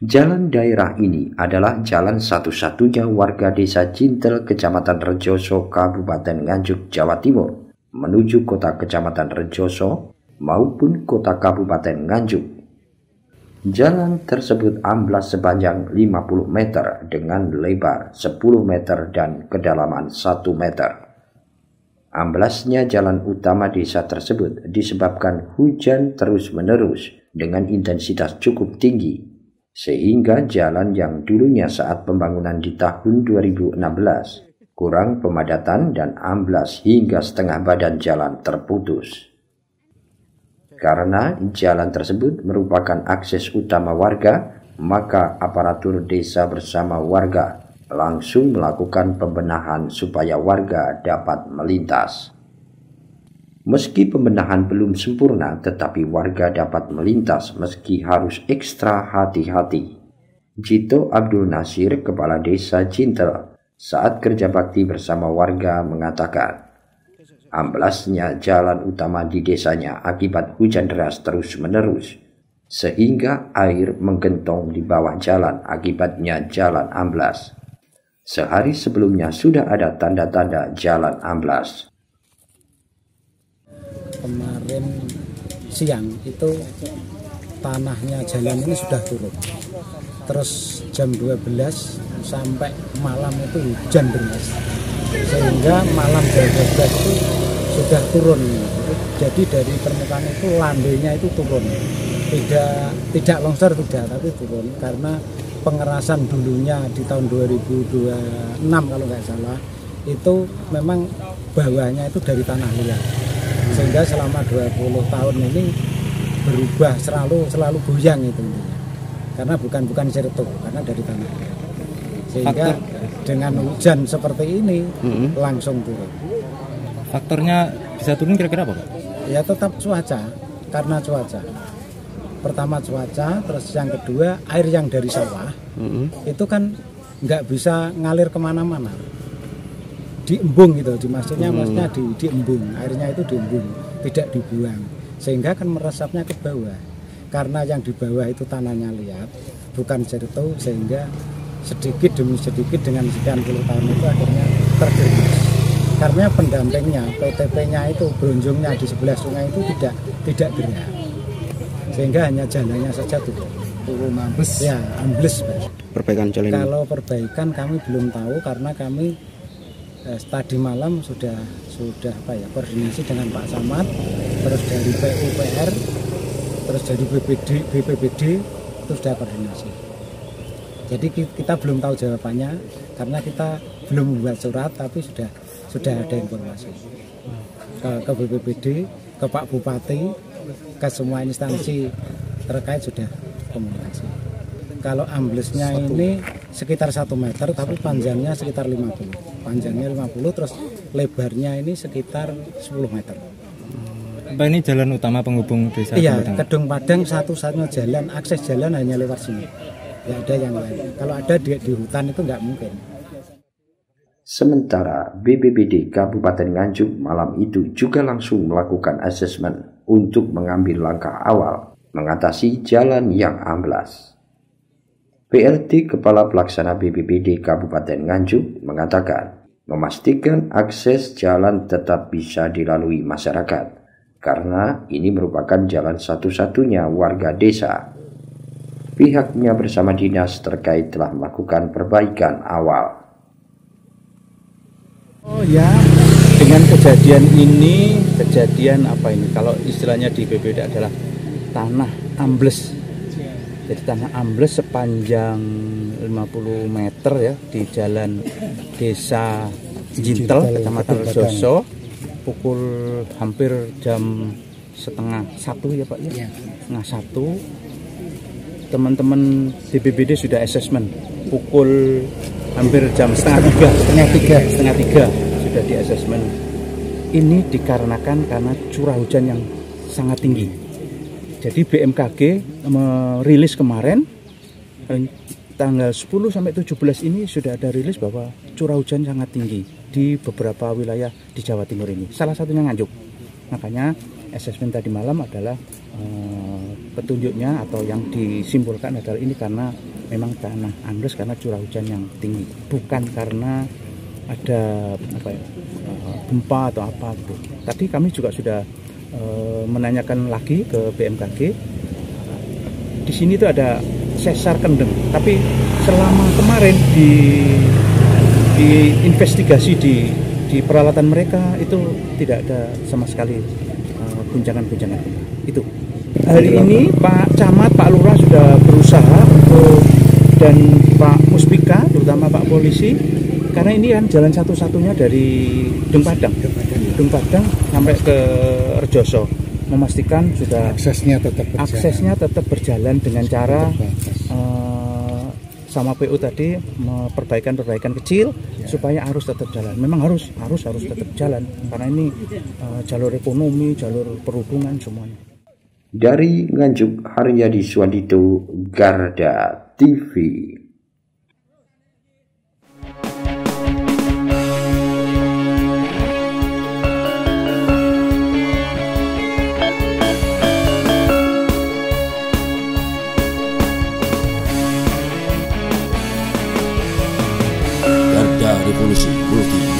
Jalan daerah ini adalah jalan satu-satunya warga desa Cintel, Kecamatan Rejoso, Kabupaten Nganjuk, Jawa Timur, menuju kota Kecamatan Rejoso maupun kota Kabupaten Nganjuk. Jalan tersebut amblas sepanjang 50 meter dengan lebar 10 meter dan kedalaman 1 meter. Amblasnya jalan utama desa tersebut disebabkan hujan terus-menerus dengan intensitas cukup tinggi, sehingga jalan yang dulunya saat pembangunan di tahun 2016 kurang pemadatan dan amblas hingga setengah badan jalan terputus. Karena jalan tersebut merupakan akses utama warga, maka aparatur desa bersama warga langsung melakukan pembenahan supaya warga dapat melintas. Meski pembenahan belum sempurna, tetapi warga dapat melintas meski harus ekstra hati-hati. Jito Abdul Nasir, Kepala Desa Cintel, saat kerja bakti bersama warga mengatakan, amblasnya jalan utama di desanya akibat hujan deras terus-menerus, sehingga air menggentong di bawah jalan, akibatnya jalan amblas. Sehari sebelumnya sudah ada tanda-tanda jalan amblas. Kemarin siang itu tanahnya jalan ini sudah turun, terus jam 12 sampai malam itu hujan deras, sehingga malam jam 12 itu sudah turun. Jadi dari permukaan itu landainya itu turun, tidak longsor tidak, tapi turun karena pengerasan dulunya di tahun 2026 kalau nggak salah itu memang bawahnya itu dari tanah liat, sehingga selama 20 tahun ini berubah selalu goyang itu intinya. Karena bukan sertu, karena dari tanah liat. Sehingga dengan hujan seperti ini langsung turun. Faktornya bisa turun kira-kira apa, Pak? Ya tetap cuaca, karena cuaca. Pertama cuaca, terus yang kedua air yang dari sawah itu kan nggak bisa ngalir kemana-mana, diembung gitu, maksudnya diembung, airnya itu diembung, tidak dibuang, sehingga kan meresapnya ke bawah. Karena yang di bawah itu tanahnya liat, bukan sertu, sehingga sedikit demi sedikit dengan sekian puluh tahun itu akhirnya tergerus. Karena pendampingnya, PTP-nya itu bronjongnya di sebelah sungai itu tidak gerak, sehingga hanya jalannya saja turun ambles. Ya, ambles, Pak. Perbaikan jalan ini? Kalau perbaikan kami belum tahu, karena kami tadi malam sudah koordinasi dengan Pak Samad, terus dari PUPR, terus dari BPBD itu sudah koordinasi. Jadi kita belum tahu jawabannya karena kita belum membuat surat, tapi sudah ada informasi ke BPBD, ke Pak Bupati, ke semua instansi terkait sudah komunikasi. Kalau amblesnya ini sekitar 1 meter, tapi panjangnya sekitar 50. Panjangnya 50, terus lebarnya ini sekitar 10 meter. Pak, ini jalan utama penghubung desa? Iya, Kedung Padang satu-satunya jalan, akses jalan hanya lewat sini. Tidak ada yang lain. Kalau ada di hutan itu nggak mungkin. Sementara BPBD Kabupaten Nganjuk malam itu juga langsung melakukan asesmen untuk mengambil langkah awal mengatasi jalan yang amblas. PLT Kepala Pelaksana BPBD Kabupaten Nganjuk mengatakan memastikan akses jalan tetap bisa dilalui masyarakat karena ini merupakan jalan satu-satunya warga desa. Pihaknya bersama dinas terkait telah melakukan perbaikan awal. Oh ya, dengan kejadian ini, kalau istilahnya di BPBD adalah tanah ambles. Jadi tanah ambles sepanjang 50 meter ya di jalan desa Cintel, Kecamatan Rejoso, pukul hampir jam 12:30 ya Pak ya, 12:30. Teman-teman BPBD sudah asesmen pukul hampir jam setengah tiga sudah di asesmen. Ini dikarenakan karena curah hujan yang sangat tinggi. Jadi BMKG merilis kemarin tanggal 10 sampai 17 ini sudah ada rilis bahwa curah hujan sangat tinggi di beberapa wilayah di Jawa Timur ini. Salah satunya Nganjuk. Makanya asesmen tadi malam adalah petunjuknya atau yang disimpulkan adalah ini karena memang tanah ambles karena curah hujan yang tinggi, bukan karena ada gempa atau apa gitu. Tadi kami juga sudah menanyakan lagi ke BMKG. Di sini tuh ada sesar kendeng, tapi selama kemarin di investigasi di peralatan mereka itu tidak ada sama sekali guncangan-guncangan itu. Hari ini Pak Camat, Pak Lurah sudah berusaha dan Pak Muspika, terutama Pak Polisi, karena ini kan jalan satu-satunya dari Dung Padang sampai ke Rejoso, memastikan sudah aksesnya tetap berjalan dengan cara sama PU tadi perbaikan kecil supaya arus tetap jalan. Memang harus tetap jalan karena ini jalur ekonomi, jalur perhubungan semuanya. Dari Nganjuk, Haryadi Suwandito, Garda TV. Revolusi Multi